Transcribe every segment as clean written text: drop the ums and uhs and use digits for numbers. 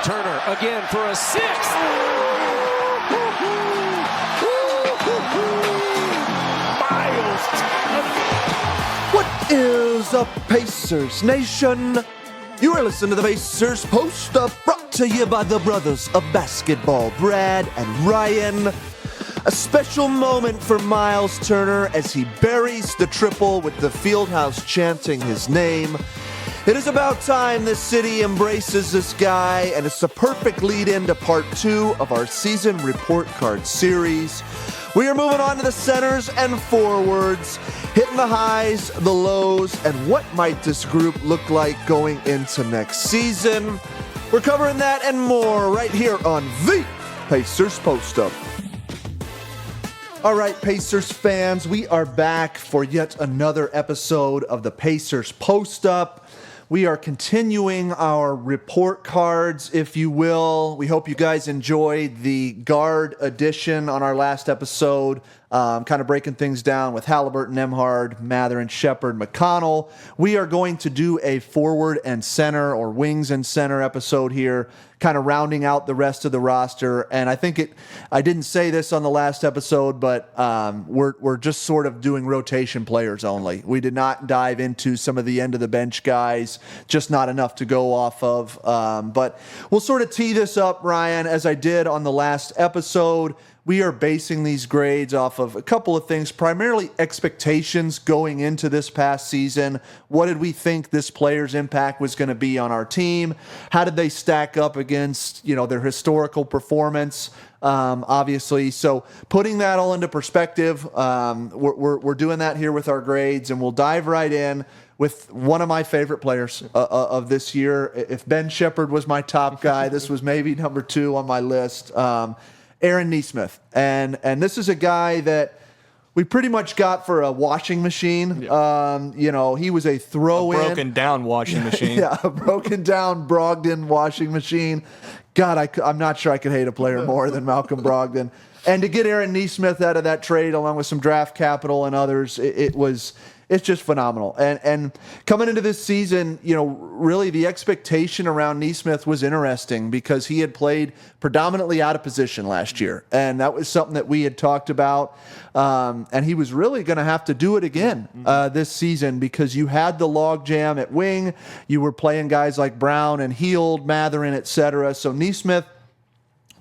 Turner again for a sixth. Myles Turner. What is up, Pacers Nation? You are listening to the Pacers Post-Up, brought to you by the brothers of basketball, Brad and Ryan. A special moment for Myles Turner as he buries the triple with the fieldhouse chanting his name. It is about time the city embraces this guy, and it's a perfect lead into part 2 of our season report card series. We are moving on to the centers and forwards, hitting the highs, the lows, and what might this group look like going into next season. We're covering that and more right here on the Pacers Post-Up. All right, Pacers fans, we are back for yet another episode of the Pacers Post-Up. We are continuing our report cards, if you will. We hope you guys enjoyed the guard edition on our last episode, kind of breaking things down with Halliburton, Nembhard, Mathurin, Shepard, McConnell. We are going to do a forward and center or wings and center episode here, kind of rounding out the rest of the roster. And I think I didn't say this on the last episode, but we're just sort of doing rotation players only. We did not dive into some of the end of the bench guys, just not enough to go off of. But we'll sort of tee this up, Ryan, as I did on the last episode. We are basing these grades off of a couple of things, primarily expectations going into this past season. What did we think this player's impact was going to be on our team? How did they stack up against, their historical performance? Obviously, so putting that all into perspective, we're doing that here with our grades, and we'll dive right in with one of my favorite players of this year. If Ben Shepard was my top guy, this was maybe number 2 on my list. Aaron NeSmith. And this is a guy that we pretty much got for a washing machine. Yeah. He was a throw-in. A broken down washing machine. Yeah, a broken down Brogdon washing machine. God, I'm not sure I could hate a player more than Malcolm Brogdon. And to get Aaron NeSmith out of that trade, along with some draft capital and others, it's just phenomenal. And coming into this season, really the expectation around NeSmith was interesting because he had played predominantly out of position last year. And that was something that we had talked about. And he was really going to have to do it again this season because you had the logjam at wing. You were playing guys like Brown and Heald, Mathurin, et cetera. So NeSmith,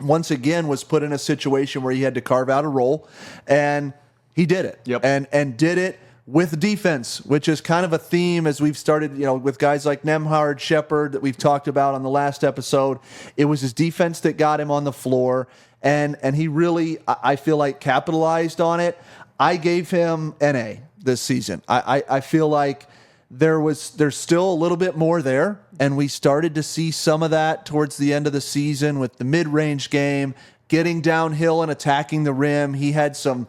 once again, was put in a situation where he had to carve out a role. And he did it. Yep. And did it with defense, which is kind of a theme as we've started, with guys like Nembhard, Shepard that we've talked about on the last episode. It was his defense that got him on the floor, and he really, I feel like, capitalized on it. I gave him an A this season. I feel like there's still a little bit more there, and we started to see some of that towards the end of the season with the mid-range game, getting downhill and attacking the rim. He had some,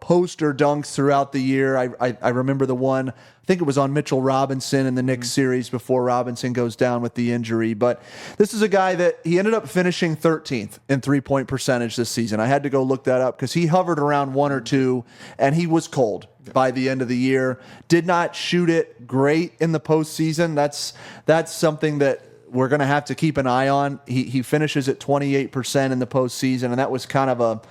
poster dunks throughout the year. I remember the one, I think it was on Mitchell Robinson in the Knicks series before Robinson goes down with the injury. But this is a guy that he ended up finishing 13th in three-point percentage this season. I had to go look that up because he hovered around 1 or 2, and he was cold by the end of the year. Did not shoot it great in the postseason. That's something that we're going to have to keep an eye on. He finishes at 28% in the postseason, and that was kind of a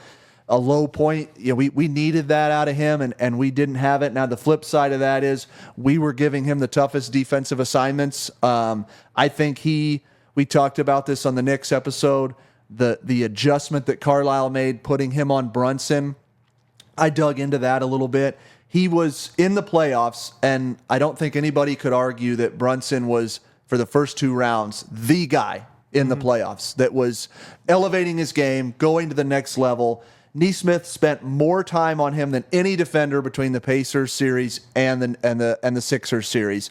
low point. We needed that out of him, and we didn't have it. Now, the flip side of that is we were giving him the toughest defensive assignments. I think we talked about this on the Knicks episode, the adjustment that Carlisle made, putting him on Brunson. I dug into that a little bit. He was in the playoffs, and I don't think anybody could argue that Brunson was, for the first 2 rounds, the guy in the playoffs that was elevating his game, going to the next level. NeSmith spent more time on him than any defender between the Pacers series and the Sixers series.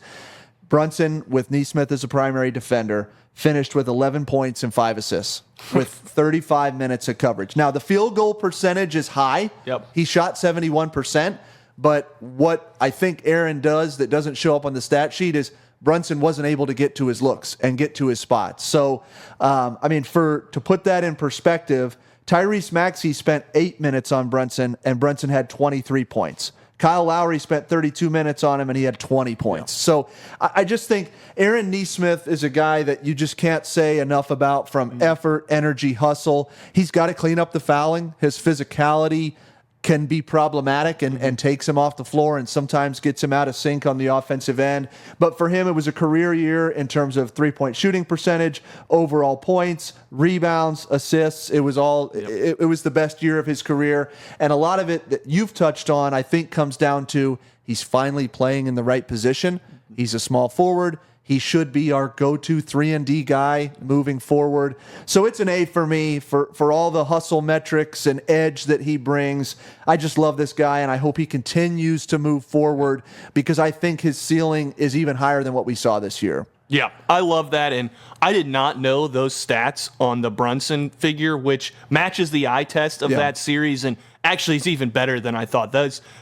Brunson, with NeSmith as a primary defender, finished with 11 points and 5 assists with 35 minutes of coverage. Now, the field goal percentage is high. Yep. He shot 71%, but what I think Aaron does that doesn't show up on the stat sheet is Brunson wasn't able to get to his looks and get to his spots. So, to put that in perspective, Tyrese Maxey spent 8 minutes on Brunson, and Brunson had 23 points. Kyle Lowry spent 32 minutes on him, and he had 20 points. Yeah. So I just think Aaron NeSmith is a guy that you just can't say enough about from effort, energy, hustle. He's got to clean up the fouling. His physicality can be problematic and takes him off the floor and sometimes gets him out of sync on the offensive end. But for him, it was a career year in terms of three-point shooting percentage, overall points, rebounds, assists. It was all it was the best year of his career. And a lot of it that you've touched on, I think, comes down to he's finally playing in the right position. He's a small forward. He should be our go-to 3-and-D guy moving forward. So it's an A for me for all the hustle metrics and edge that he brings. I just love this guy, and I hope he continues to move forward because I think his ceiling is even higher than what we saw this year. Yeah, I love that, and I did not know those stats on the Brunson figure, which matches the eye test of that series, and actually it's even better than I thought.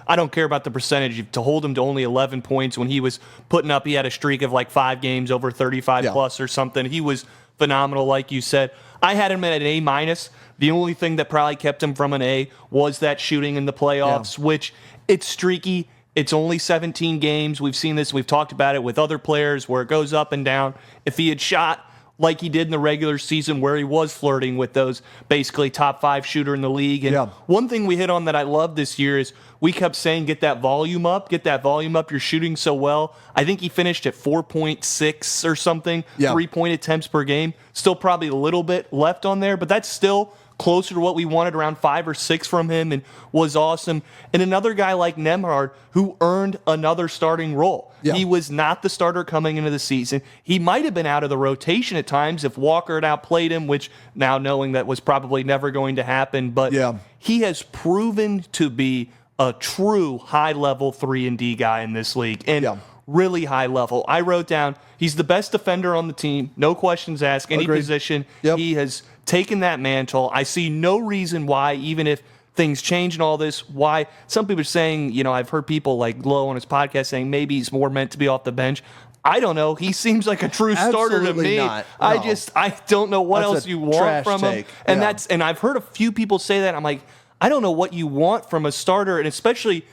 I don't care about the percentage. To hold him to only 11 points when he was putting up, he had a streak of like 5 games over 35 plus or something. He was phenomenal, like you said. I had him at an A-. The only thing that probably kept him from an A was that shooting in the playoffs, which it's streaky. It's only 17 games. We've seen this. We've talked about it with other players where it goes up and down. If he had shot like he did in the regular season where he was flirting with those basically top 5 shooter in the league. And one thing we hit on that I love this year is we kept saying get that volume up. You're shooting so well. I think he finished at 4.6 or something, 3-point attempts per game. Still probably a little bit left on there, but that's still closer to what we wanted, around 5 or 6 from him, and was awesome. And another guy like Nembhard who earned another starting role. He was not the starter coming into the season. He might have been out of the rotation at times if Walker had outplayed him, which now knowing that was probably never going to happen. But he has proven to be a true high-level 3-and-D guy in this league. And really high level. I wrote down he's the best defender on the team. No questions asked. Any position. He has taken that mantle. I see no reason why, even if things change and all this, why some people are saying, I've heard people like Lowe on his podcast saying maybe he's more meant to be off the bench. I don't know. He seems like a true starter to me. Not. No. I don't know what else you want from him. And and I've heard a few people say that. I'm like, I don't know what you want from a starter, and especially.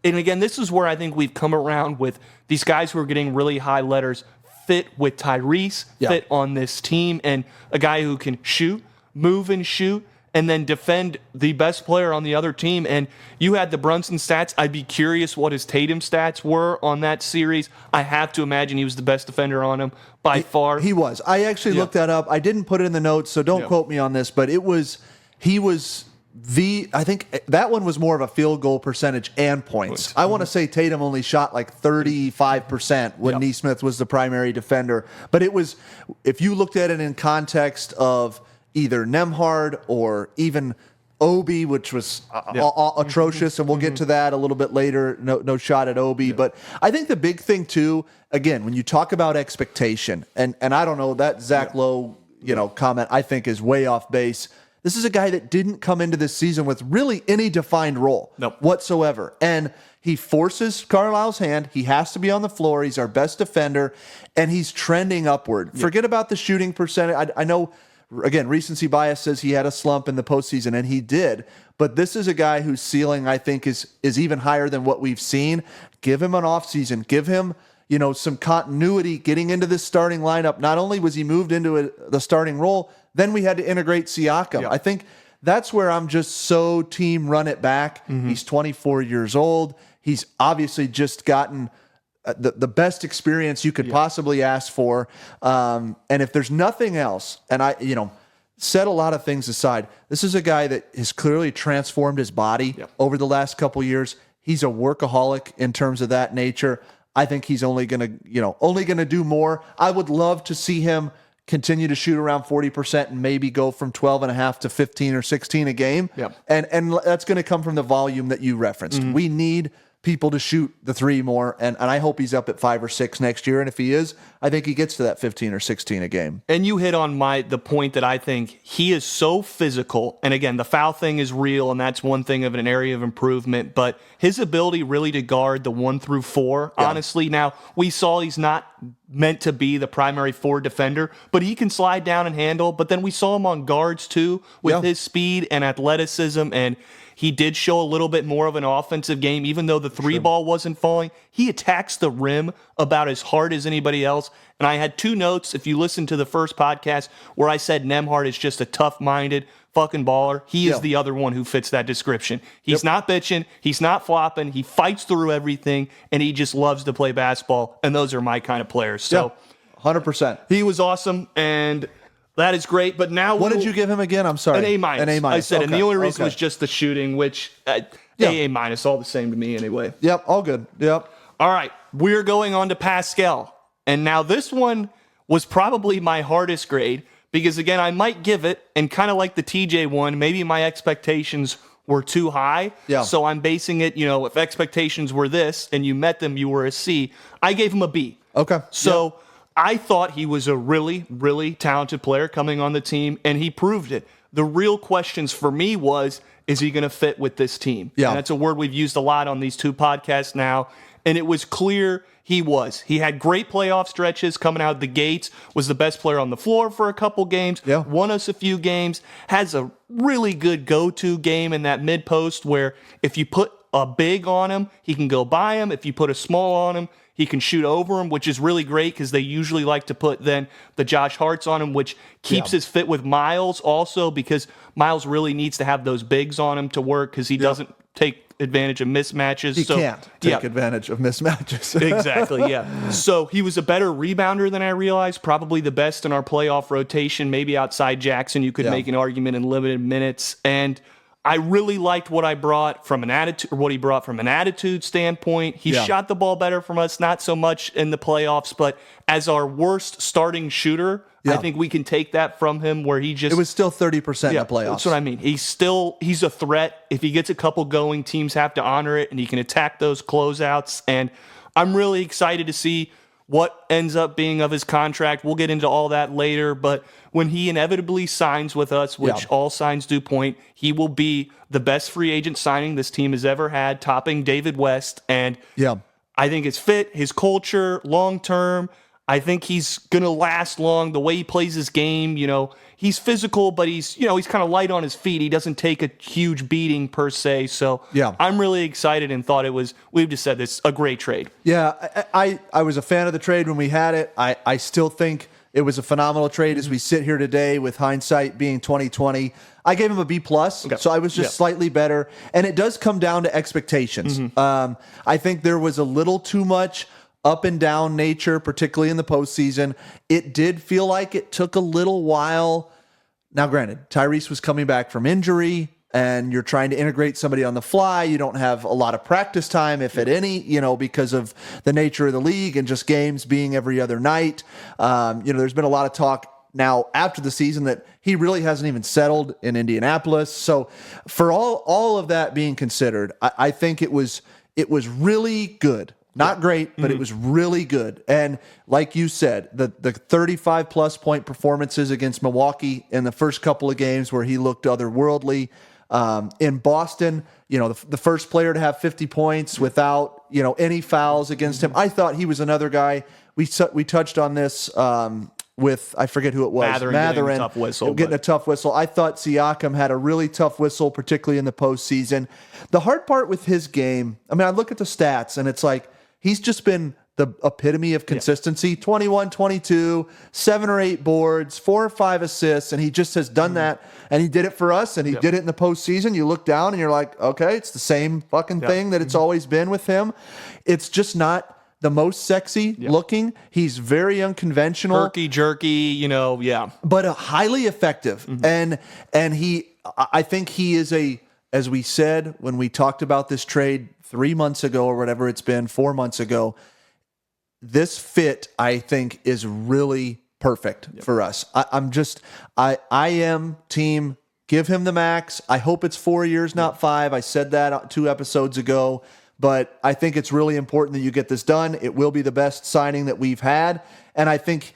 And again, this is where I think we've come around with these guys who are getting really high letters fit with Tyrese, fit on this team, and a guy who can shoot, move and shoot, and then defend the best player on the other team. And you had the Brunson stats. I'd be curious what his Tatum stats were on that series. I have to imagine he was the best defender on him by far. He was. I actually looked that up. I didn't put it in the notes, so don't quote me on this, but he was I think that one was more of a field goal percentage and points. I want to say Tatum only shot like 35% when NeSmith was the primary defender. But it was, if you looked at it in context of either Nembhard or even Obi, which was atrocious, and we'll get to that a little bit later. No shot at Obi. But I think the big thing too, again, when you talk about expectation, and I don't know, that Zach Lowe comment I think is way off base. This is a guy that didn't come into this season with really any defined role whatsoever. And he forces Carlisle's hand. He has to be on the floor. He's our best defender, and he's trending upward. Forget about the shooting percentage. I know, again, recency bias says he had a slump in the postseason, and he did. But this is a guy whose ceiling, I think, is even higher than what we've seen. Give him an offseason. Give him some continuity getting into this starting lineup. Not only was he moved into the starting role, then we had to integrate Siakam. I think that's where I'm just so team run it back. He's 24 years old. He's obviously just gotten the best experience you could possibly ask for. And if there's nothing else, and set a lot of things aside, this is a guy that has clearly transformed his body over the last couple years. He's a workaholic in terms of that nature. I think he's only going to do more. I would love to see him continue to shoot around 40% and maybe go from 12.5 to 15 or 16 a game. And that's going to come from the volume that you referenced. We need people to shoot the three more, and I hope he's up at 5 or 6 next year. And if he is, I think he gets to that 15 or 16 a game. And you hit on the point that I think he is so physical. And again, the foul thing is real, and that's one thing of an area of improvement. But his ability really to guard the 1 through 4, honestly. Now, we saw he's not meant to be the primary forward defender, but he can slide down and handle. But then we saw him on guards too with his speed and athleticism, and he did show a little bit more of an offensive game, even though the three ball wasn't falling. He attacks the rim about as hard as anybody else. And I had 2 notes, if you listen to the first podcast, where I said Nembhard is just a tough-minded fucking baller. He is the other one who fits that description. He's not bitching. He's not flopping. He fights through everything, and he just loves to play basketball. And those are my kind of players. So 100%. he was awesome, and that is great. But now, what did you give him again? I'm sorry. An A minus. An A minus. I said, and the only reason was just the shooting, which A minus, all the same to me anyway. Yep, all good. Yep. All right, we're going on to Pascal, and now this one was probably my hardest grade. Because, again, I might give it, and kind of like the TJ one, maybe my expectations were too high. Yeah. So I'm basing it, if expectations were this and you met them, you were a C. I gave him a B. Okay. So I thought he was a really, really talented player coming on the team, and he proved it. The real questions for me was, is he going to fit with this team? Yeah. And that's a word we've used a lot on these 2 podcasts now, and it was clear he was. He had great playoff stretches coming out the gates, was the best player on the floor for a couple games, won us a few games, has a really good go-to game in that mid-post where if you put a big on him, he can go by him. If you put a small on him, he can shoot over him, which is really great because they usually like to put then the Josh Harts on him, which keeps his fit with Myles also because Myles really needs to have those bigs on him to work because he doesn't take advantage of mismatches. He can't take advantage of mismatches. Exactly, yeah. So he was a better rebounder than I realized, probably the best in our playoff rotation, maybe outside Jackson. You could make an argument in limited minutes. And I really liked what I brought from an attitude, or what he brought from an attitude standpoint. He shot the ball better from us, not so much in the playoffs, but as our worst starting shooter, I think we can take that from him where he just... It was still 30% in the playoffs. That's what I mean. He's a threat. If he gets a couple going, teams have to honor it, and he can attack those closeouts. And I'm really excited to see what ends up being of his contract. We'll get into all that later, but when he inevitably signs with us, which all signs do point, he will be the best free agent signing this team has ever had, topping David West. And I think it's fit, his culture, long-term. I think he's going to last long. The way he plays his game, he's physical, but he's kind of light on his feet. He doesn't take a huge beating per se. So I'm really excited and thought we've just said this, a great trade. Yeah, I was a fan of the trade when we had it. I still think it was a phenomenal trade as we sit here today with hindsight being 2020. I gave him a B+, so I was just slightly better. And it does come down to expectations. I think there was a little too much up and down nature, particularly in the postseason. It did feel like it took a little while. Now, granted, Tyrese was coming back from injury, and you're trying to integrate somebody on the fly. You don't have a lot of practice time, if at any, because of the nature of the league and just games being every other night. There's been a lot of talk now after the season that he really hasn't even settled in Indianapolis. So for all of that being considered, I think it was really good. Not great, but it was really good. And like you said, the 35-plus point performances against Milwaukee in the first couple of games where he looked otherworldly. In Boston, the first player to have 50 points without, any fouls against him. I thought he was another guy. We touched on this with, I forget who it was. Matherin getting a tough whistle. I thought Siakam had a really tough whistle, particularly in the postseason. The hard part with his game, I look at the stats, and it's like he's just been the epitome of consistency. 21, 22, 7 or 8 boards, 4 or 5 assists, and he just has done that. And he did it for us, and he did it in the postseason. You look down, and you're like, okay, it's the same fucking thing that it's always been with him. It's just not the most sexy looking. He's very unconventional. Herky jerky, But highly effective. And I think he is as we said when we talked about this trade 3 months ago or whatever it's been, 4 months ago, this fit, I think, is really perfect for us. I am team, give him the max. I hope it's 4 years, not 5. I said that 2 episodes ago. But I think it's really important that you get this done. It will be the best signing that we've had. And I think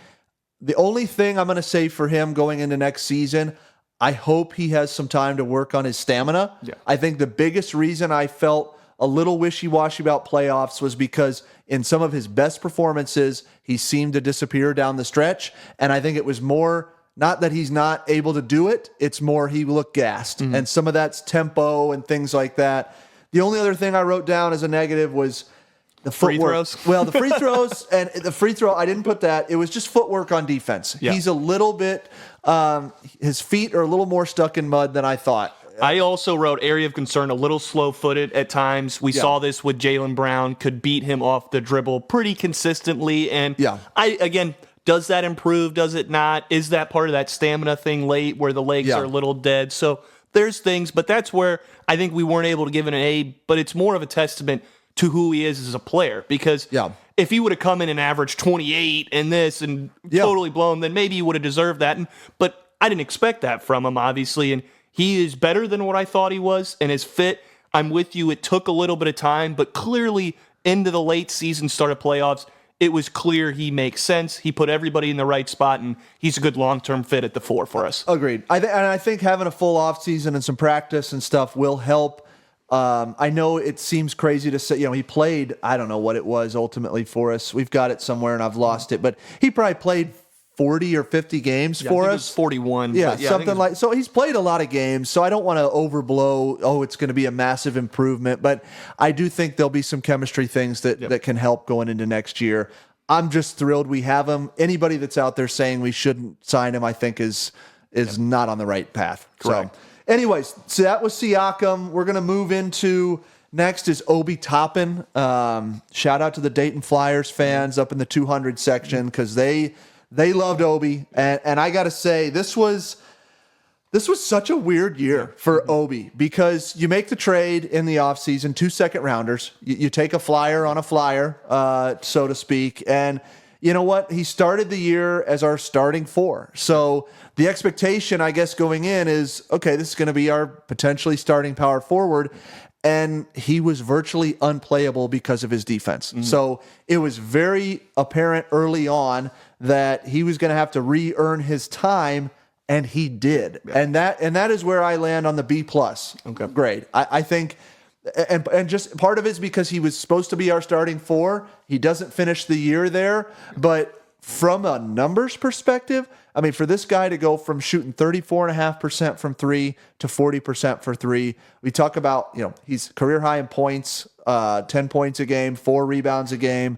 the only thing I'm going to say for him going into next season, I hope he has some time to work on his stamina. I think the biggest reason I felt a little wishy-washy about playoffs was because in some of his best performances, he seemed to disappear down the stretch. And I think it was more, not that he's not able to do it, it's more he looked gassed. And some of that's tempo and things like that. The only other thing I wrote down as a negative was the Free footwork. throws? Well, the free throws and the free throw, I didn't put that. It was just footwork on defense. Yeah. He's a little bit, his feet are a little more stuck in mud than I thought. I also wrote area of concern, a little slow-footed at times. We saw this with Jaylen Brown, could beat him off the dribble pretty consistently. And again, does that improve? Does it not? Is that part of that stamina thing late where the legs are a little dead? So there's things, but that's where I think we weren't able to give it an A, but it's more of a testament to who he is as a player. Because if he would have come in and averaged 28 and this and totally blown, then maybe he would have deserved that. But I didn't expect that from him, obviously. And he is better than what I thought he was, and his fit, I'm with you. It took a little bit of time, but clearly into the late season, start of playoffs, it was clear he makes sense. He put everybody in the right spot, and he's a good long-term fit at the 4 for us. Agreed. And I think having a full offseason and some practice and stuff will help. I know it seems crazy to say, he played, I don't know what it was ultimately for us. We've got it somewhere, and I've lost it, but he probably played 40 or 50 games for us. It was 41. Something like so. He's played a lot of games, so I don't want to overblow. Oh, it's going to be a massive improvement, but I do think there'll be some chemistry things that can help going into next year. I'm just thrilled we have him. Anybody that's out there saying we shouldn't sign him, I think is not on the right path. Correct. So, anyways, so that was Siakam. We're going to move into next is Obi Toppin. Shout out to the Dayton Flyers fans up in the 200 section because they loved Obi, and I got to say, this was such a weird year for Obi because you make the trade in the offseason, 2 second-rounders. You take a flyer on a flyer, so to speak, and you know what? He started the year as our starting 4. So the expectation, I guess, going in is, okay, this is going to be our potentially starting power forward, and he was virtually unplayable because of his defense. So it was very apparent early on that he was going to have to re-earn his time, and he did. And that is where I land on the B+ grade. I think, and just part of it is because he was supposed to be our starting 4. He doesn't finish the year there, but from a numbers perspective, I mean, for this guy to go from shooting 34.5% from 3 to 40% for 3, we talk about, he's career high in points, 10 points a game, 4 rebounds a game.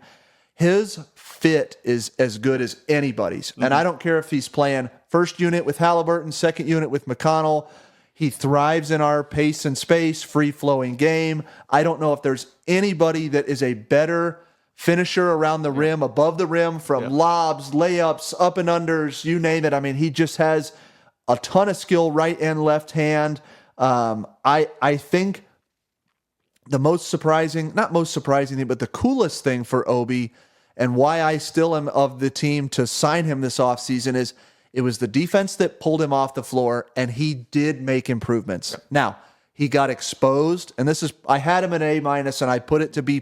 His fit is as good as anybody's. And I don't care if he's playing first unit with Halliburton, second unit with McConnell. He thrives in our pace and space, free-flowing game. I don't know if there's anybody that is a better finisher around the rim, above the rim, from lobs, layups, up and unders, you name it. I mean, he just has a ton of skill right and left hand. I think the most surprising, not most surprising thing, but the coolest thing for Obi and why I still am of the team to sign him this offseason is it was the defense that pulled him off the floor, and he did make improvements. Now, he got exposed, and I had him an A-, and I put it to B+,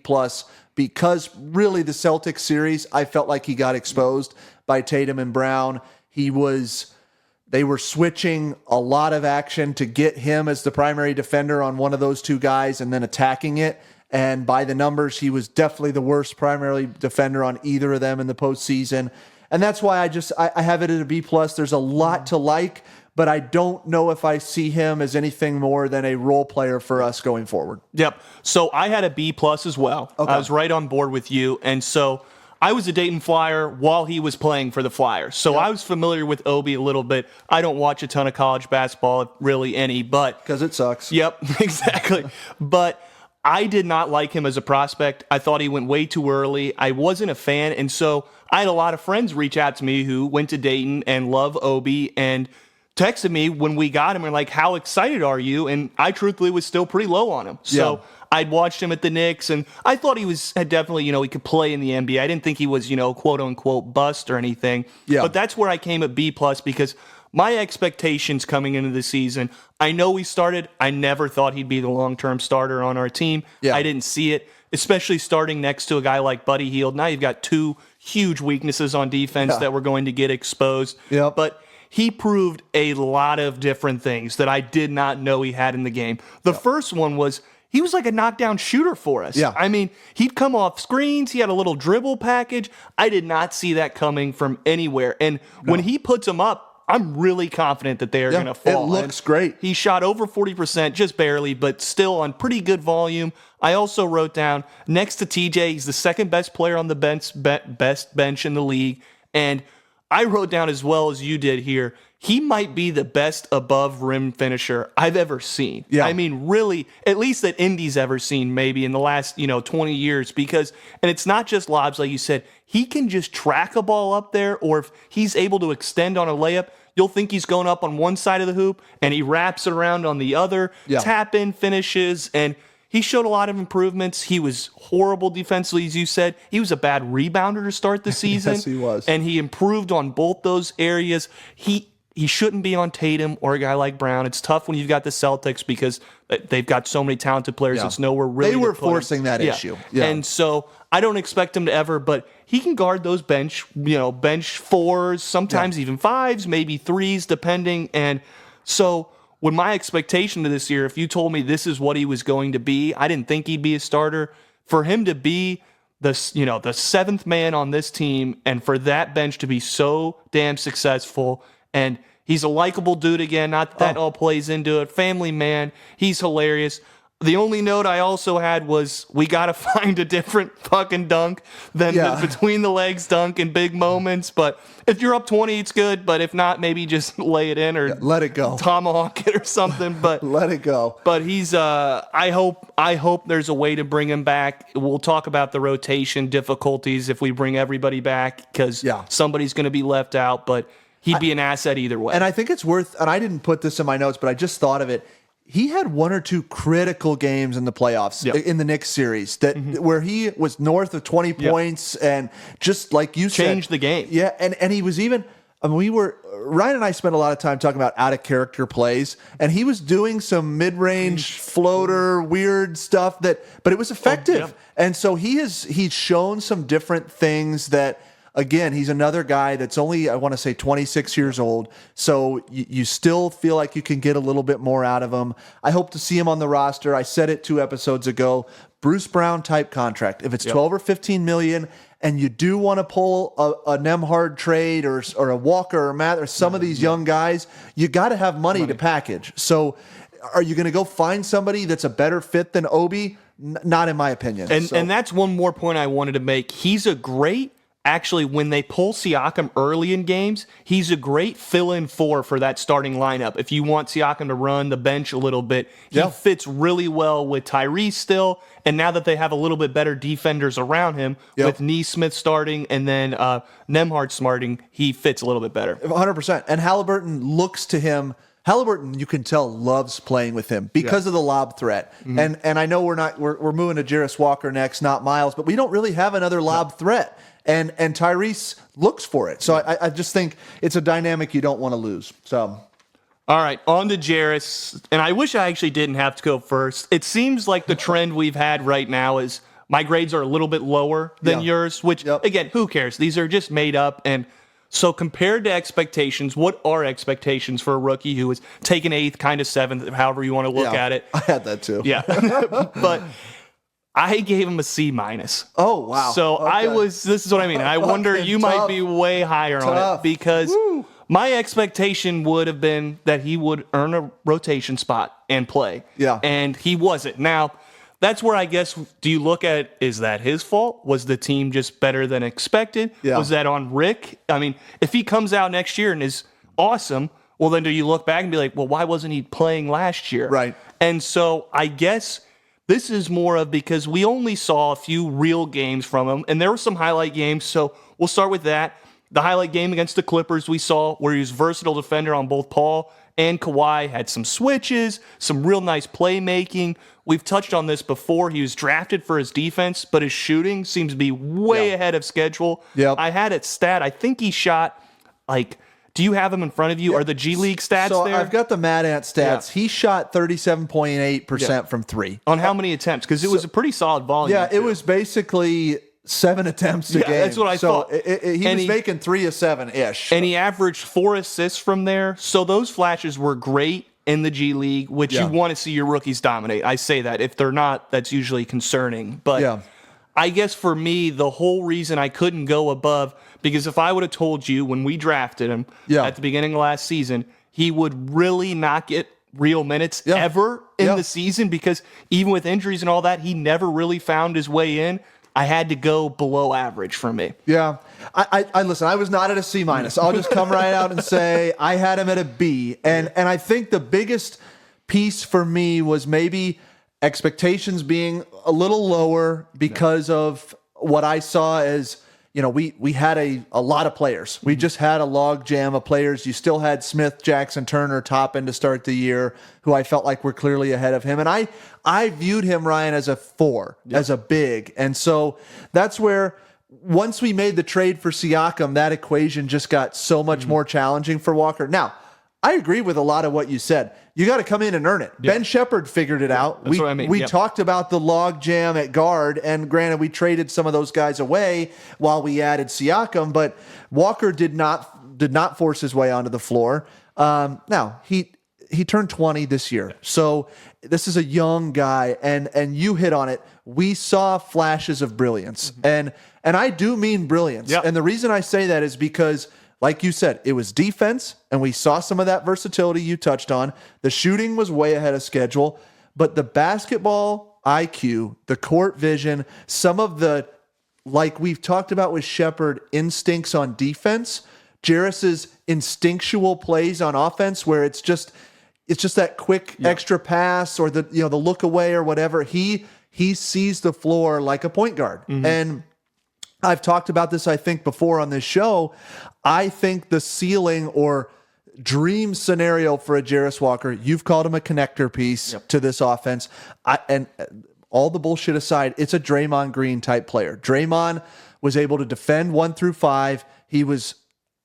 because really the Celtics series, I felt like he got exposed by Tatum and Brown. They were switching a lot of action to get him as the primary defender on one of those 2 guys and then attacking it. And by the numbers, he was definitely the worst primary defender on either of them in the postseason. And that's why I have it at a B+. There's a lot to like, but I don't know if I see him as anything more than a role player for us going forward. Yep. So I had a B+ as well. Okay. I was right on board with you. And so I was a Dayton Flyer while he was playing for the Flyers. So I was familiar with Obi a little bit. I don't watch a ton of college basketball, really any, but... Because it sucks. Yep, exactly. But I did not like him as a prospect. I thought he went way too early. I wasn't a fan. And so I had a lot of friends reach out to me who went to Dayton and love Obi and texted me when we got him and like, how excited are you? And I truthfully was still pretty low on him. So I'd watched him at the Knicks, and I thought he had definitely, he could play in the NBA. I didn't think he was, quote unquote bust or anything. Yeah. But that's where I came at B+ because my expectations coming into the season, I know he started. I never thought he'd be the long-term starter on our team. Yeah. I didn't see it, especially starting next to a guy like Buddy Hield. Now you've got 2 huge weaknesses on defense that were going to get exposed. Yeah. But he proved a lot of different things that I did not know he had in the game. The first one was he was like a knockdown shooter for us. Yeah. I mean, he'd come off screens. He had a little dribble package. I did not see that coming from anywhere. And when he puts them up, I'm really confident that they are going to fall. It looks great. He shot over 40%, just barely, but still on pretty good volume. I also wrote down, next to TJ, he's the second best player on the best bench in the league. And I wrote down as well as you did here, he might be the best above rim finisher I've ever seen. Yeah. I mean, really, at least that Indy's ever seen maybe in the last, 20 years, because, and it's not just lobs, like you said, he can just track a ball up there, or if he's able to extend on a layup, you'll think he's going up on one side of the hoop and he wraps it around on the other, tap in finishes, and he showed a lot of improvements. He was horrible defensively, as you said. He was a bad rebounder to start the season. Yes, he was. And he improved on both those areas. He shouldn't be on Tatum or a guy like Brown. It's tough when you've got the Celtics because they've got so many talented players. Yeah. It's nowhere really. They were to put him. forcing that issue. Yeah. And so I don't expect him to ever, but he can guard those bench fours, sometimes even fives, maybe threes, depending. And so when my expectation to this year, if you told me this is what he was going to be, I didn't think he'd be a starter. For him to be the seventh man on this team, and for that bench to be so damn successful, and he's a likable dude again. Not that all plays into it. Family man. He's hilarious. The only note I also had was we got to find a different fucking dunk than the between the legs dunk in big moments. But if you're up 20, it's good. But if not, maybe just lay it in or let it go. Tomahawk it or something. But let it go. But he's I hope there's a way to bring him back. We'll talk about the rotation difficulties if we bring everybody back because somebody's going to be left out. But he'd be an asset either way. And I think it's worth, and I didn't put this in my notes, but I just thought of it. He had one or two critical games in the playoffs in the Knicks series where he was north of 20 points and just like you said. Changed the game. Yeah, and he was even, Ryan and I spent a lot of time talking about out-of-character plays, and he was doing some mid-range floater, weird stuff, but it was effective. And so he's shown some different things that, again, he's another guy that's only, I want to say, 26 years old. So you still feel like you can get a little bit more out of him. I hope to see him on the roster. I said it 2 episodes ago. Bruce Brown type contract. If it's 12 or 15 million, and you do want to pull a Nembhard trade or a Walker or Matt or some of these young guys, you got to have money to package. So are you going to go find somebody that's a better fit than Obi? Not in my opinion. And that's one more point I wanted to make. He's a great. Actually, when they pull Siakam early in games, he's a great fill-in for that starting lineup. If you want Siakam to run the bench a little bit, he fits really well with Tyrese still. And now that they have a little bit better defenders around him, with NeSmith starting and then Nembhard starting, he fits a little bit better. 100%. And Halliburton looks to him. Halliburton, you can tell, loves playing with him because of the lob threat. And I know we're moving to Jarace Walker next, not Myles, but we don't really have another lob threat. And Tyrese looks for it. So I just think it's a dynamic you don't want to lose. So, all right, on to Jarace. And I wish I actually didn't have to go first. It seems like the trend we've had right now is my grades are a little bit lower than yours, which, again, who cares? These are just made up. And so compared to expectations, what are expectations for a rookie who is taken 8th, kind of 7th, however you want to look at it? I had that too. Yeah. But I gave him a C-. Oh, wow. So this is what I mean. I wonder, you might be way higher on it because my expectation would have been that he would earn a rotation spot and play. Yeah. And he wasn't. Now, that's where I guess, do you look at, is that his fault? Was the team just better than expected? Yeah. Was that on Rick? I mean, if he comes out next year and is awesome, well, then do you look back and be like, well, why wasn't he playing last year? Right. And so I guess this is more of because we only saw a few real games from him, and there were some highlight games, so we'll start with that. The highlight game against the Clippers we saw where he was versatile defender on both Paul and Kawhi, had some switches, some real nice playmaking. We've touched on this before. He was drafted for his defense, but his shooting seems to be way ahead of schedule. Yep. I had it stat. I think he shot do you have him in front of you? Are the G League stats so there? I've got the Mad Ant stats. He shot 37.8% from 3. On how many attempts? Because it was a pretty solid volume. Yeah, it was basically 7 attempts a game. That's what I thought. He was making 3 of 7-ish. And he averaged 4 assists from there. So those flashes were great. in the G League, which you want to see your rookies dominate. I say that. If they're not, that's usually concerning. But I guess for me, the whole reason I couldn't go above, because if I would have told you when we drafted him at the beginning of last season, he would really not get real minutes ever in the season, because even with injuries and all that, he never really found his way in. I had to go below average for me. Yeah. I listen, I was not at a C-. I'll just come right out and say I had him at a B. And I think the biggest piece for me was maybe expectations being a little lower because of what I saw as, we had a lot of players. We just had a log jam of players. You still had Smith, Jackson, Turner, Toppin to start the year, who I felt like were clearly ahead of him. And I viewed him, Ryan, as a 4, as a big. And so that's where, once we made the trade for Siakam, that equation just got so much more challenging for Walker. Now, I agree with a lot of what you said. You got to come in and earn it. Ben Shepherd figured it out. That's what I mean. We talked about the log jam at guard, and granted, we traded some of those guys away while we added Siakam, but Walker did not force his way onto the floor. Now, he turned 20 this year, so this is a young guy, and you hit on it. We saw flashes of brilliance, and I do mean brilliance. And the reason I say that is because, like you said, it was defense, and we saw some of that versatility you touched on. The shooting was way ahead of schedule, but the basketball IQ, the court vision, some of the, like we've talked about with Shepherd, instincts on defense, Jarace's instinctual plays on offense, where it's just that quick extra pass or the look away or whatever. He sees the floor like a point guard. And I've talked about this, I think, before on this show. I think the ceiling or dream scenario for a Jarace Walker, you've called him a connector piece to this offense. And all the bullshit aside, it's a Draymond Green type player. Draymond was able to defend 1 through 5. He was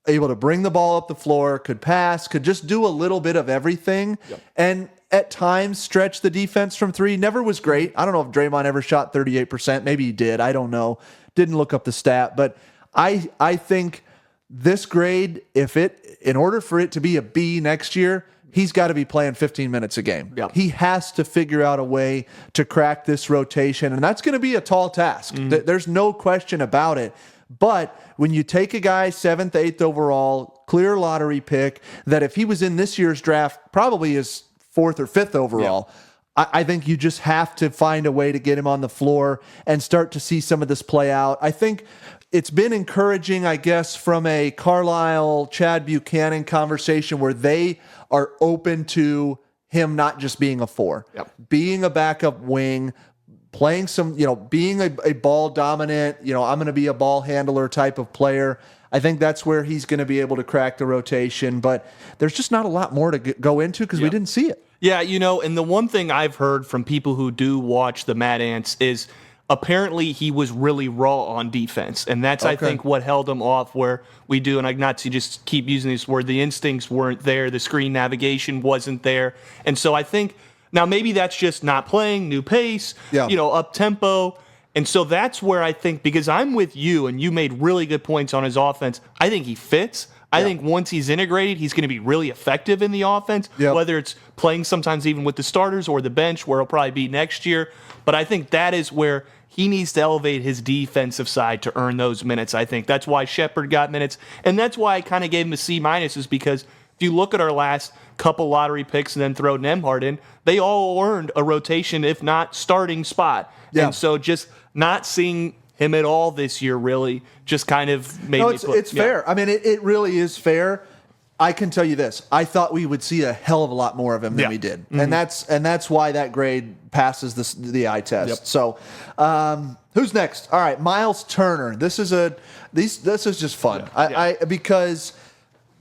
able to bring the ball up the floor, could pass, could just do a little bit of everything. And at times stretch the defense from 3. Never was great. I don't know if Draymond ever shot 38%. Maybe he did. I don't know. Didn't look up the stat. But I think this grade, in order for it to be a B next year, he's got to be playing 15 minutes a game. He has to figure out a way to crack this rotation, and that's going to be a tall task. There's no question about it. But when you take a guy 7th, 8th overall, clear lottery pick, that if he was in this year's draft, probably is 4th or 5th overall, I think you just have to find a way to get him on the floor and start to see some of this play out. I think it's been encouraging, I guess, from a Carlisle, Chad Buchanan conversation where they are open to him not just being a 4, being a backup wing, playing some, being a ball dominant, I'm going to be a ball handler type of player. I think that's where he's going to be able to crack the rotation, but there's just not a lot more to go into because we didn't see it. Yeah, and the one thing I've heard from people who do watch the Mad Ants is apparently he was really raw on defense, and that's, I think, what held him off where we do, and not to just keep using this word, the instincts weren't there, the screen navigation wasn't there, and so I think, now maybe that's just not playing, new pace, up-tempo, and so that's where I think, because I'm with you, and you made really good points on his offense, I think he fits. I think once he's integrated, he's going to be really effective in the offense, whether it's playing sometimes even with the starters or the bench, where he'll probably be next year. But I think that is where he needs to elevate his defensive side to earn those minutes, I think. That's why Shepherd got minutes. And that's why I kind of gave him a C-, is because if you look at our last couple lottery picks and then throw Nembhard in, they all earned a rotation, if not starting spot. And so just not seeing him at all this year really just kind of made me it's fair. I mean, it really is fair. I can tell you this. I thought we would see a hell of a lot more of him than we did. And that's why that grade passes the eye test. So who's next? All right, Myles Turner. This is just fun. Because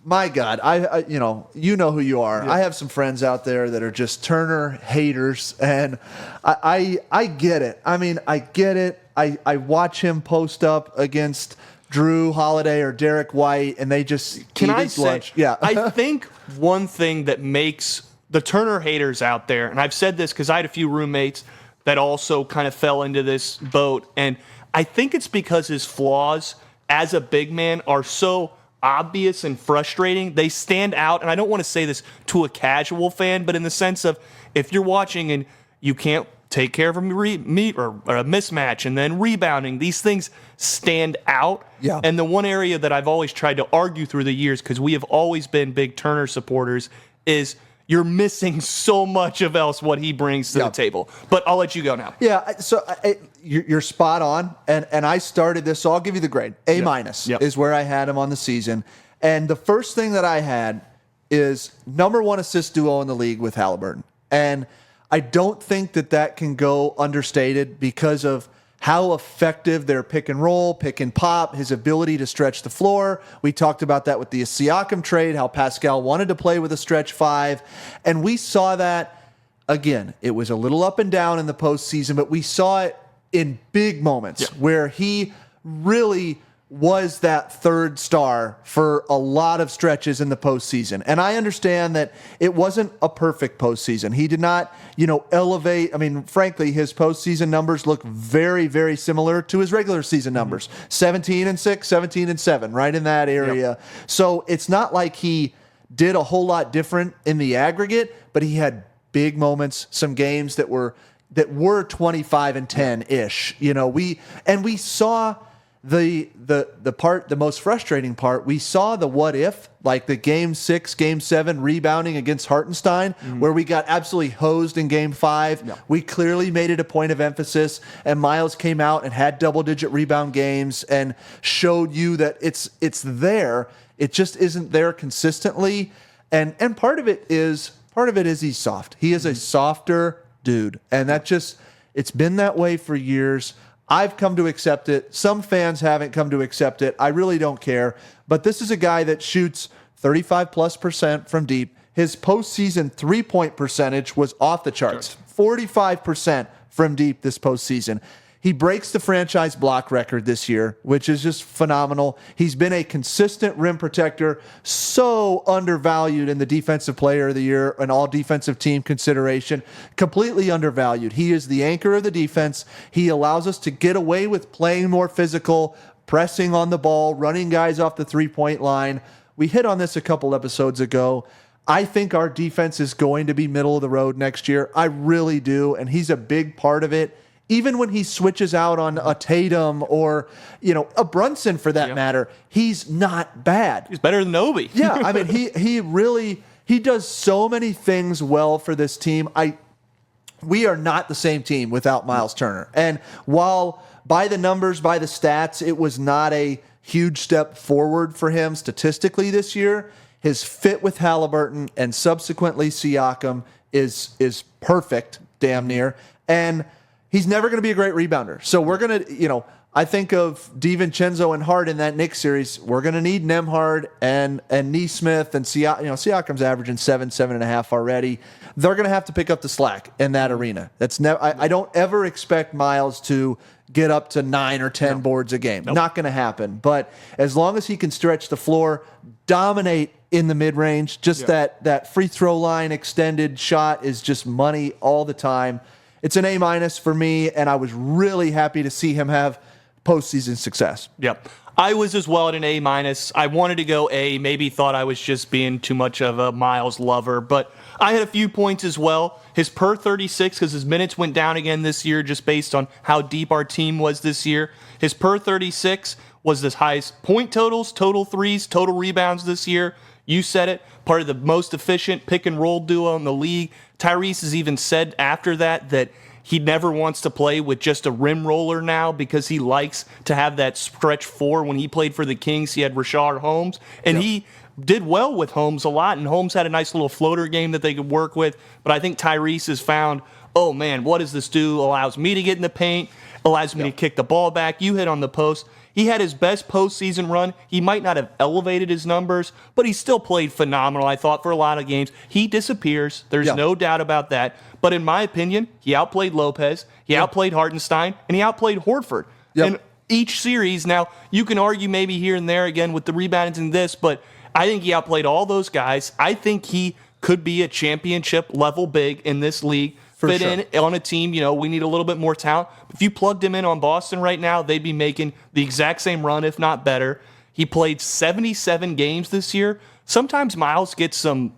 my God, I you know who you are. I have some friends out there that are just Turner haters, and I get it. I mean, I get it. I watch him post up against Drew Holiday or Derek White, and they just eat his lunch. Yeah. I think one thing that makes the Turner haters out there, and I've said this because I had a few roommates that also kind of fell into this boat, and I think it's because his flaws as a big man are so obvious and frustrating. They stand out, and I don't want to say this to a casual fan, but in the sense of if you're watching and you can't take care of a meet or a mismatch and then rebounding, these things stand out. Yeah. And the one area that I've always tried to argue through the years, because we have always been big Turner supporters, is you're missing so much of else what he brings to the table. But I'll let you go now. Yeah, so you're spot on, and I started this, so I'll give you the grade. A minus is where I had him on the season. And the first thing that I had is number one assist duo in the league with Halliburton. And I don't think that can go understated because of how effective their pick and roll, pick and pop, his ability to stretch the floor. We talked about that with the Siakam trade, how Pascal wanted to play with a stretch five. And we saw that, again, it was a little up and down in the postseason, but we saw it in big moments where he really was that third star for a lot of stretches in the postseason. And I understand that it wasn't a perfect postseason. He did not, elevate. I mean, frankly, his postseason numbers look very, very similar to his regular season numbers. 17-6, 17-7, right in that area. So it's not like he did a whole lot different in the aggregate, but he had big moments, some games that were 25-10-ish. We saw the most frustrating part, we saw the what if, like the game 6, game 7 rebounding against Hartenstein, where we got absolutely hosed in game 5. We clearly made it a point of emphasis, and Myles came out and had double-digit rebound games and showed you that it's there. It just isn't there consistently, and part of it is he's soft. He is a softer dude, and it's been that way for years. I've come to accept it. Some fans haven't come to accept it. I really don't care. But this is a guy that shoots 35+% from deep. His postseason three-point percentage was off the charts. 45% from deep this postseason. He breaks the franchise block record this year, which is just phenomenal. He's been a consistent rim protector, so undervalued in the Defensive Player of the Year and all defensive team consideration. Completely undervalued. He is the anchor of the defense. He allows us to get away with playing more physical, pressing on the ball, running guys off the three-point line. We hit on this a couple episodes ago. I think our defense is going to be middle of the road next year. I really do, and he's a big part of it. Even when he switches out on a Tatum or, a Brunson for that matter, he's not bad. He's better than Obi. Yeah, I mean, he does so many things well for this team. We are not the same team without Myles Turner. And while by the numbers, by the stats, it was not a huge step forward for him statistically this year, his fit with Halliburton and subsequently Siakam is perfect, damn near. And he's never going to be a great rebounder. So we're going to, I think of DiVincenzo and Hart in that Knicks series. We're going to need Nembhard and NeSmith and Siakam's averaging 7.5 already. They're going to have to pick up the slack in that arena. I don't ever expect Myles to get up to 9 or 10 boards a game. Nope. Not going to happen. But as long as he can stretch the floor, dominate in the mid-range, that free throw line extended shot is just money all the time. It's an A- for me, and I was really happy to see him have postseason success. Yep. I was as well at an A-. I wanted to go A, maybe thought I was just being too much of a Myles lover, but I had a few points as well. His per 36, because his minutes went down again this year just based on how deep our team was this year. His per 36 was the highest point totals, total threes, total rebounds this year. You said it, part of the most efficient pick and roll duo in the league. Tyrese has even said after that he never wants to play with just a rim roller now because he likes to have that stretch four. When he played for the Kings, he had Rashard Holmes, and he did well with Holmes a lot, and Holmes had a nice little floater game that they could work with. But I think Tyrese has found, oh man, what does this do? Allows me to get in the paint, allows me to kick the ball back. You hit on the post. He had his best postseason run. He might not have elevated his numbers, but he still played phenomenal, I thought, for a lot of games. He disappears. There's no doubt about that. But in my opinion, he outplayed Lopez, he outplayed Hartenstein, and he outplayed Horford. In each series, now, you can argue maybe here and there again with the rebounds and this, but I think he outplayed all those guys. I think he could be a championship-level big in this league. Fit in on a team, we need a little bit more talent. If you plugged him in on Boston right now, they'd be making the exact same run, if not better. He played 77 games this year. Sometimes Myles gets some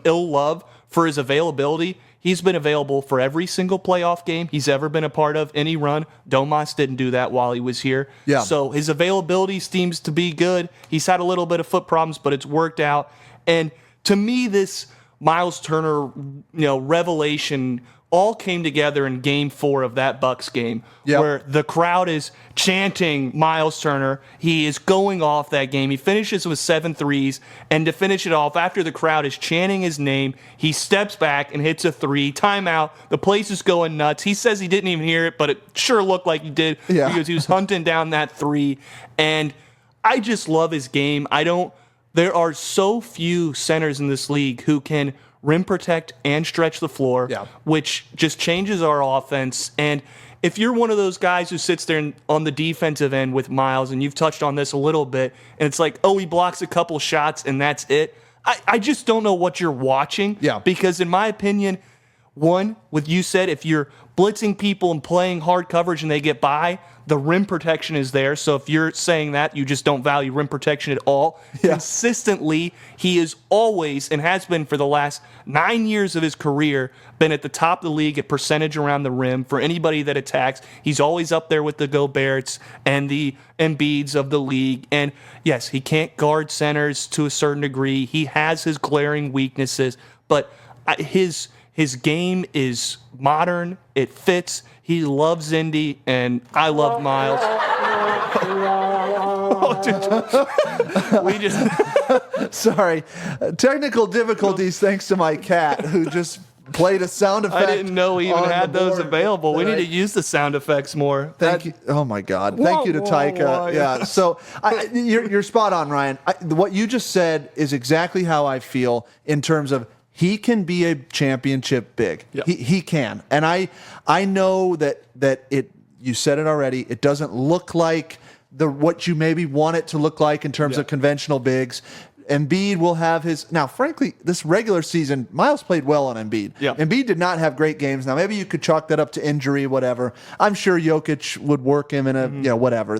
ill love for his availability. He's been available for every single playoff game he's ever been a part of, any run. Domas didn't do that while he was here. Yeah. So his availability seems to be good. He's had a little bit of foot problems, but it's worked out. And to me, this Myles Turner, revelation all came together in Game 4 of that Bucks game, where the crowd is chanting Myles Turner. He is going off that game. He finishes with 7 threes, and to finish it off, after the crowd is chanting his name, he steps back and hits a 3. Timeout. The place is going nuts. He says he didn't even hear it, but it sure looked like he did because he was hunting down that 3. And I just love his game. There are so few centers in this league who can rim protect and stretch the floor, which just changes our offense. And if you're one of those guys who sits there on the defensive end with Myles, and you've touched on this a little bit, and it's like, oh, he blocks a couple shots and that's it. I just don't know what you're watching. Because in my opinion, one, with you said, if you're blitzing people and playing hard coverage and they get by, the rim protection is there. So if you're saying that, you just don't value rim protection at all. Consistently, he is always, and has been for the last 9 years of his career, been at the top of the league at percentage around the rim for anybody that attacks. He's always up there with the Goberts and the Embiids of the league. And yes, he can't guard centers to a certain degree. He has his glaring weaknesses, but his game is modern. It fits. He loves Indy, and I love Myles. Sorry. Technical difficulties thanks to my cat, who just played a sound effect. I didn't know we even had those available. We need to use the sound effects more. Thank you. Oh, my God. Thank you to Taika. Yeah. So you're spot on, Ryan. What you just said is exactly how I feel in terms of he can be a championship big. He can. And I know that you said it already, it doesn't look like what you maybe want it to look like in terms of conventional bigs. Embiid will have his... Now, frankly, this regular season, Myles played well on Embiid. Embiid did not have great games. Now, maybe you could chalk that up to injury, whatever. I'm sure Jokic would work him in a, whatever.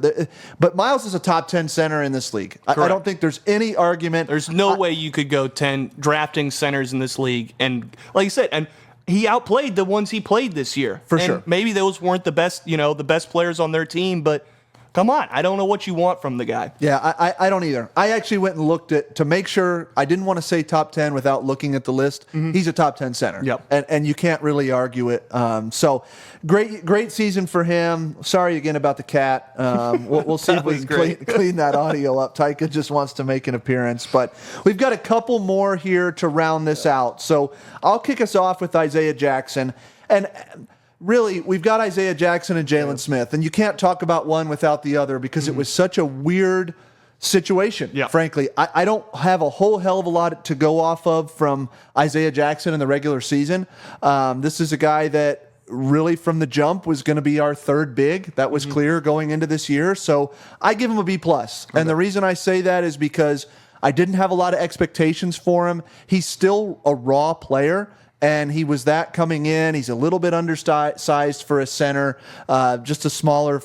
But Myles is a top 10 center in this league. I don't think there's any argument. There's no way you could go 10 drafting centers in this league. And like you said, and he outplayed the ones he played this year. For sure. Maybe those weren't the best, the best players on their team, but... Come on, I don't know what you want from the guy. Yeah, I don't either. I actually went and looked at, to make sure, I didn't want to say top 10 without looking at the list. He's a top 10 center. And you can't really argue it. So great season for him. Sorry again about the cat. We'll see if we can clean that audio up. Taika just wants to make an appearance. But we've got a couple more here to round this out. So I'll kick us off with Isaiah Jackson. And... really, we've got Isaiah Jackson and Jalen Smith, and you can't talk about one without the other because it was such a weird situation, frankly. I don't have a whole hell of a lot to go off of from Isaiah Jackson in the regular season. This is a guy that really from the jump was going to be our third big. That was clear going into this year, so I give him a B+. And the reason I say that is because I didn't have a lot of expectations for him. He's still a raw player. And he was that coming in. He's a little bit undersized for a center, just a smaller,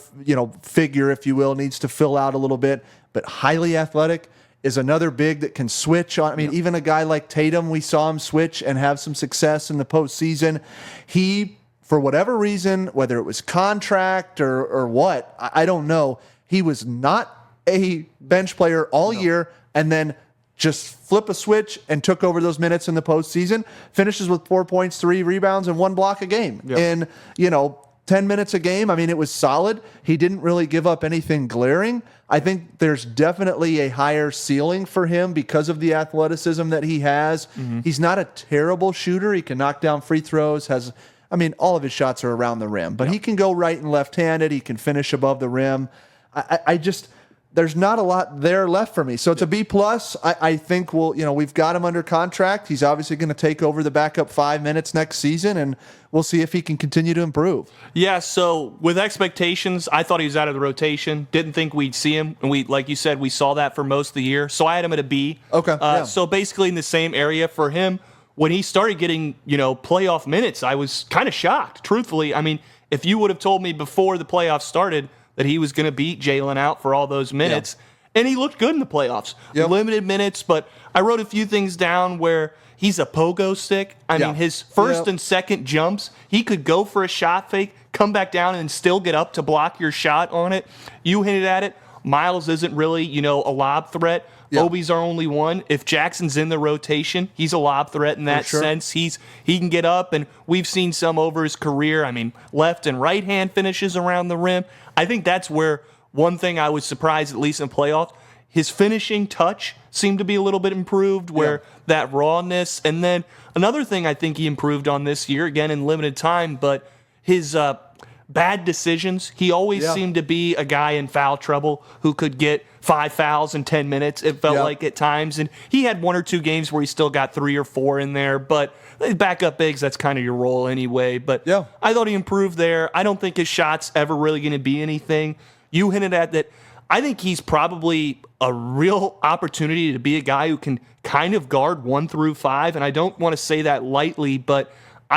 figure, if you will, needs to fill out a little bit. But highly athletic, is another big that can switch on. I mean, even a guy like Tatum, we saw him switch and have some success in the postseason. He, for whatever reason, whether it was contract or what, I don't know, he was not a bench player all year, and then just flip a switch and took over those minutes in the postseason. Finishes with 4 points, 3 rebounds, and 1 block a game. In, 10 minutes a game. I mean, it was solid. He didn't really give up anything glaring. I think there's definitely a higher ceiling for him because of the athleticism that he has. He's not a terrible shooter. He can knock down free throws, all of his shots are around the rim, but he can go right and left-handed. He can finish above the rim. There's not a lot there left for me. So it's a B+. I think we've got him under contract. He's obviously going to take over the backup 5 minutes next season, and we'll see if he can continue to improve. Yeah, so with expectations, I thought he was out of the rotation. Didn't think we'd see him. And like you said, we saw that for most of the year. So I had him at a B. Okay. So basically in the same area for him. When he started getting, playoff minutes, I was kind of shocked, truthfully. I mean, if you would have told me before the playoffs started that he was going to beat Jalen out for all those minutes, And he looked good in the playoffs. Yep. Limited minutes, but I wrote a few things down where he's a pogo stick. I mean, his first and second jumps, he could go for a shot fake, come back down, and still get up to block your shot on it. You hinted at it. Myles isn't really, a lob threat. Obi's our only one. If Jackson's in the rotation, he's a lob threat in that sense. He can get up, and we've seen some over his career. I mean, left and right hand finishes around the rim. I think that's where one thing I was surprised, at least in playoffs, his finishing touch seemed to be a little bit improved, where that rawness. And then another thing I think he improved on this year, again in limited time, but his bad decisions. He always seemed to be a guy in foul trouble who could get 5 fouls in 10 minutes, it felt like at times. And he had 1 or 2 games where he still got 3 or 4 in there. But backup bigs, that's kind of your role anyway. But I thought he improved there. I don't think his shot's ever really going to be anything. You hinted at that. I think he's probably a real opportunity to be a guy who can kind of guard 1 through 5. And I don't want to say that lightly, but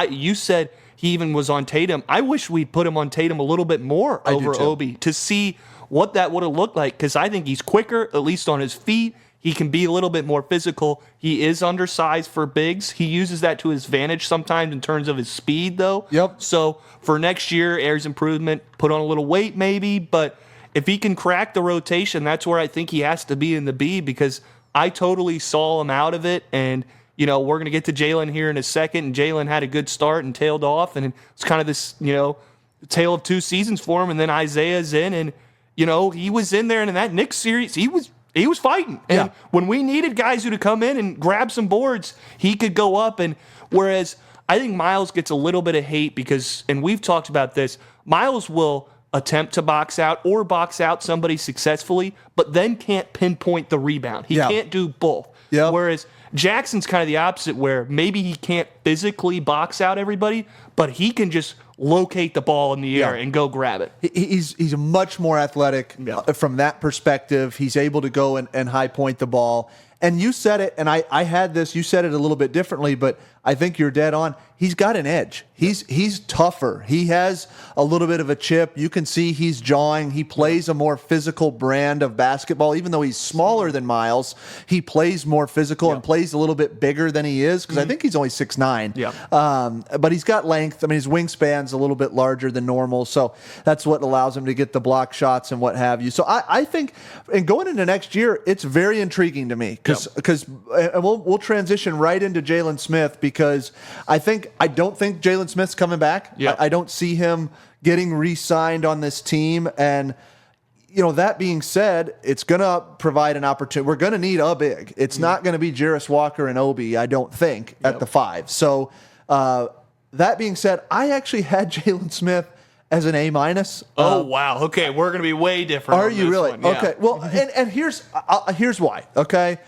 you said he even was on Tatum. I wish we'd put him on Tatum a little bit more over Obi to see what that would have looked like, because I think he's quicker, at least on his feet. He can be a little bit more physical. He is undersized for bigs. He uses that to his advantage sometimes in terms of his speed, though. So for next year, Ayers improvement, put on a little weight maybe, but if he can crack the rotation, that's where I think he has to be in the B, because I totally saw him out of it. And we're going to get to Jalen here in a second, and Jalen had a good start and tailed off, and it's kind of this, tale of 2 seasons for him, and then Isaiah's in, and, he was in there, and in that Knicks series, he was fighting. And when we needed guys who to come in and grab some boards, he could go up, and whereas I think Myles gets a little bit of hate because, and we've talked about this, Myles will attempt to box out or box out somebody successfully, but then can't pinpoint the rebound. He can't do both. Whereas Jackson's kind of the opposite, where maybe he can't physically box out everybody, but he can just locate the ball in the air and go grab it. He's much more athletic from that perspective. He's able to go and high point the ball. And you said it, and I had this, you said it a little bit differently, but I think you're dead on. He's got an edge. He's tougher. He has a little bit of a chip. You can see he's jawing. He plays a more physical brand of basketball. Even though he's smaller than Myles, he plays more physical and plays a little bit bigger than he is, because I think he's only 6'9". But he's got length. I mean, his wingspan's a little bit larger than normal, so that's what allows him to get the block shots and what have you. So I think, and going into next year, it's very intriguing to me, because we'll transition right into Jalen Smith, because I don't think Jalen Smith's coming back. I don't see him getting re-signed on this team. And, that being said, it's going to provide an opportunity. We're going to need a big. It's not going to be Jarace Walker and Obi, I don't think, at the 5. So that being said, I actually had Jalen Smith as an A-. Oh, wow. Okay, we're going to be way different. Are you really? One. Yeah. Okay. Well, and here's why. Okay,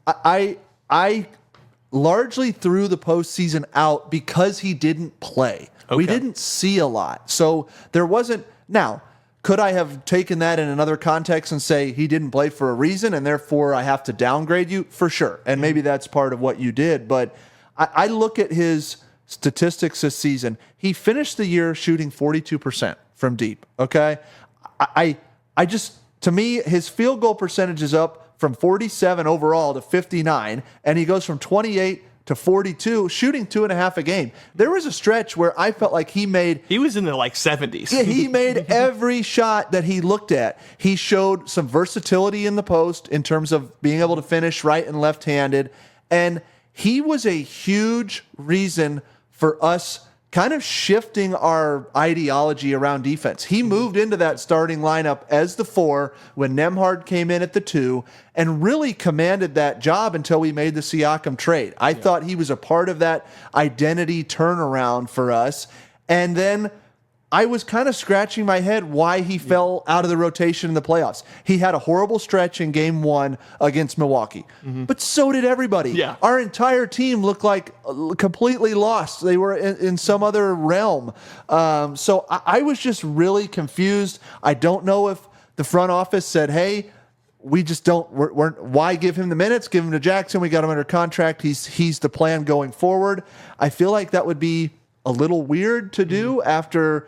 I largely threw the postseason out because he didn't play. We didn't see a lot, so there wasn't. Now, could I have taken that in another context and say he didn't play for a reason, and therefore I have to downgrade you? For sure, and maybe that's part of what you did. But I look at his statistics this season. He finished the year shooting 42% from deep. Okay, I just, to me, his field goal percentage is up from 47 overall to 59, and he goes from 28 to 42, shooting 2.5 a game. There was a stretch where I felt like he was in the 70s. Yeah, he made every shot that he looked at. He showed some versatility in the post in terms of being able to finish right and left-handed, and he was a huge reason for us kind of shifting our ideology around defense. He moved into that starting lineup as the 4 when Nembhard came in at the 2 and really commanded that job until we made the Siakam trade. I thought he was a part of that identity turnaround for us. And then I was kind of scratching my head why he fell out of the rotation in the playoffs. He had a horrible stretch in game 1 against Milwaukee, but so did everybody. Our entire team looked like completely lost. They were in some other realm. So I was just really confused. I don't know if the front office said, hey, we just don't, why give him the minutes? Give him to Jackson. We got him under contract. He's the plan going forward. I feel like that would be a little weird to do after,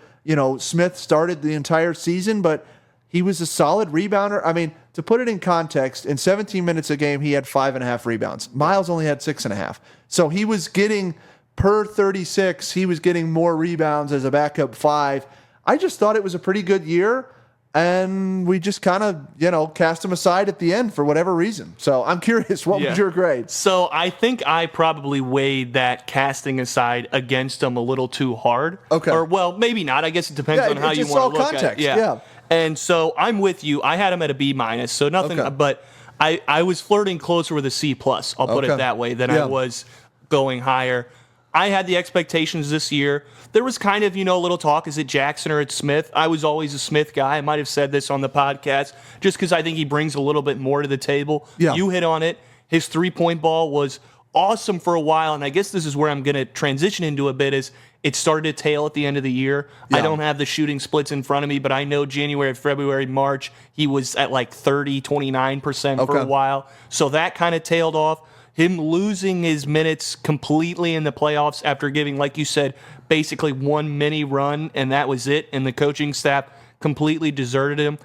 Smith started the entire season, but he was a solid rebounder. I mean, to put it in context, in 17 minutes a game, he had 5.5 rebounds. Myles only had 6.5. So he was getting, per 36, he was getting more rebounds as a backup 5. I just thought it was a pretty good year, and we just kind of, cast him aside at the end for whatever reason. So I'm curious, what was your grade? So I think I probably weighed that casting aside against him a little too hard. Okay. Or, well, maybe not. I guess it depends on how you want to look context. at it. Yeah. And so I'm with you. I had him at a B-, so nothing. Okay. But I was flirting closer with a C+, I'll put it that way, than I was going higher. I had the expectations this year. There was kind of, a little talk, is it Jackson or it's Smith? I was always a Smith guy. I might have said this on the podcast just because I think he brings a little bit more to the table. Yeah. You hit on it. His three-point ball was awesome for a while, and I guess this is where I'm going to transition into a bit, is it started to tail at the end of the year. Yeah. I don't have the shooting splits in front of me, but I know January, February, March, he was at like 30, 29% for a while. So that kind of tailed off. Him losing his minutes completely in the playoffs after giving, like you said, basically one mini run, and that was it, and the coaching staff completely deserted him.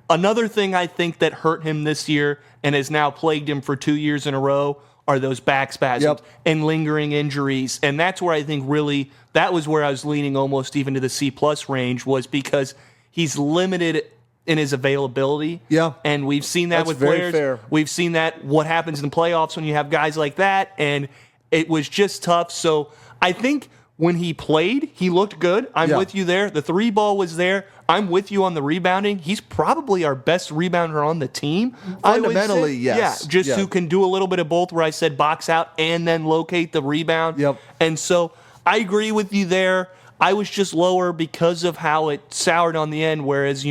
Another thing I think that hurt him this year and has now plagued him for 2 years in a row are those back spasms and lingering injuries. And that's where I think really, that was where I was leaning almost even to the C+ range, was because he's limited in his availability. Yeah. And we've seen that with very players. fair. We've seen that, what happens in the playoffs when you have guys like that. And it was just tough. So I think when he played, he looked good. I'm with you there. The three ball was there. I'm with you on the rebounding. He's probably our best rebounder on the team. Fundamentally, yes. Yeah, just who can do a little bit of both, where I said box out and then locate the rebound. Yep. And so I agree with you there. I was just lower because of how it soured on the end, whereas,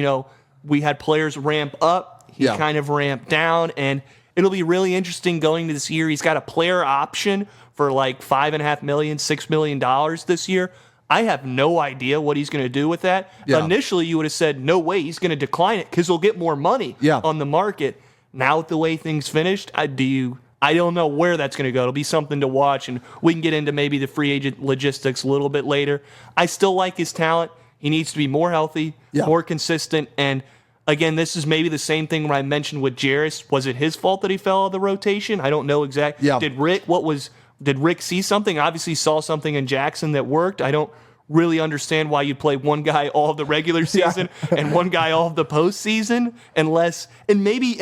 we had players ramp up. He kind of ramped down, and it'll be really interesting going to this year. He's got a player option for like $5.5 million, $6 million this year. I have no idea what he's going to do with that. Yeah. Initially, you would have said, no way, he's going to decline it because he'll get more money on the market. Now, with the way things finished, I don't know where that's going to go. It'll be something to watch, and we can get into maybe the free agent logistics a little bit later. I still like his talent. He needs to be more healthy, more consistent, and again, this is maybe the same thing where I mentioned with Jarace. Was it his fault that he fell out of the rotation? I don't know exactly. Yeah. Did Rick see something? Obviously saw something in Jackson that worked. I don't really understand why you'd play one guy all of the regular season and one guy all of the postseason, maybe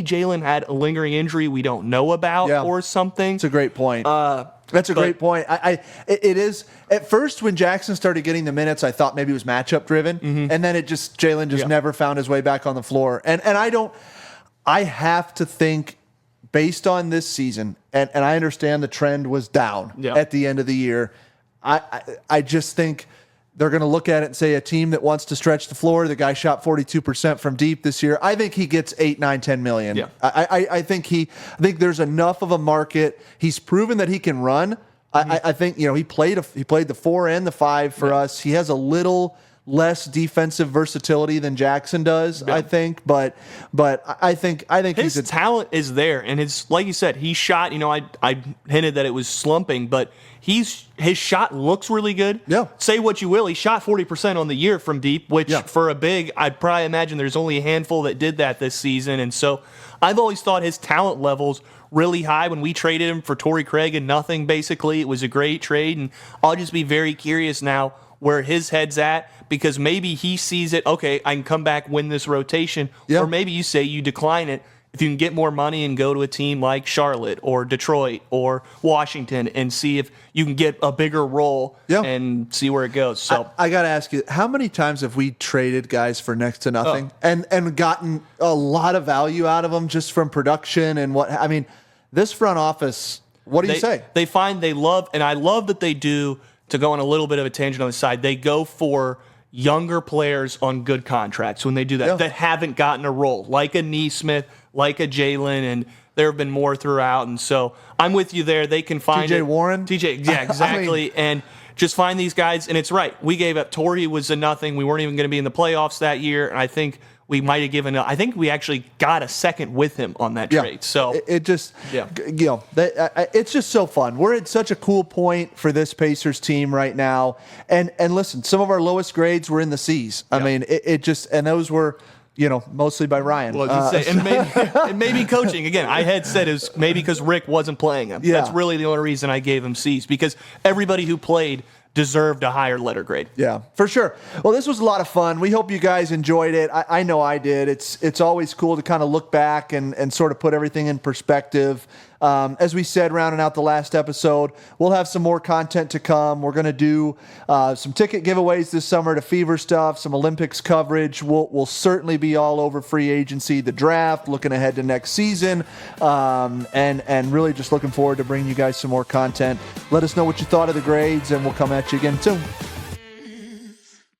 Jalen had a lingering injury we don't know about or something. It's a great point. That's a great point. It is. At first, when Jackson started getting the minutes, I thought maybe it was matchup driven, and then Jalen just never found his way back on the floor. And I have to think, based on this season, and I understand the trend was down at the end of the year. I just think they're going to look at it and say, a team that wants to stretch the floor, the guy shot 42% from deep this year. I think he gets 8, 9, 10 million. Yeah. I think there's enough of a market. He's proven that he can run. I think, he played the 4 and the 5 for us. He has a little less defensive versatility than Jackson does, I think, but I think his talent is there, and his, like you said, he shot. I hinted that it was slumping, but his shot looks really good. Yeah. Say what you will, he shot 40% on the year from deep, which for a big, I'd probably imagine there's only a handful that did that this season, and so I've always thought his talent levels really high. When we traded him for Torrey Craig and nothing, basically, it was a great trade, and I'll just be very curious now where his head's at, because maybe he sees it, okay, I can come back, win this rotation, or maybe you say you decline it if you can get more money and go to a team like Charlotte or Detroit or Washington and see if you can get a bigger role and see where it goes. So I got to ask you, how many times have we traded guys for next to nothing and gotten a lot of value out of them just from production and what? I mean, this front office, what do you say? They love, and I love that they do. To go on a little bit of a tangent on the side, they go for younger players on good contracts when they do that, that haven't gotten a role, like a NeSmith, like a Jalen, and there have been more throughout. And so I'm with you there. They can find TJ Warren. Yeah, exactly. And just find these guys. And it's right. We gave up. Torrey was a nothing. We weren't even going to be in the playoffs that year. And I think we might have given I think we actually got a second with him on that trade. So it just, it's just so fun. We're at such a cool point for this Pacers team right now. And listen, some of our lowest grades were in the C's. I mean, it just, and those were, mostly by Ryan. Well, and maybe coaching. Again, I had said it was maybe because Rick wasn't playing him. Yeah. That's really the only reason I gave him C's, because everybody who played deserved a higher letter grade. Yeah, for sure. Well, this was a lot of fun. We hope you guys enjoyed it. I know I did. It's always cool to kind of look back and sort of put everything in perspective. As we said, rounding out the last episode, we'll have some more content to come. We're going to do some ticket giveaways this summer to Fever stuff, some Olympics coverage. We'll certainly be all over free agency, the draft, looking ahead to next season, and really just looking forward to bringing you guys some more content. Let us know what you thought of the grades, and we'll come at you again soon.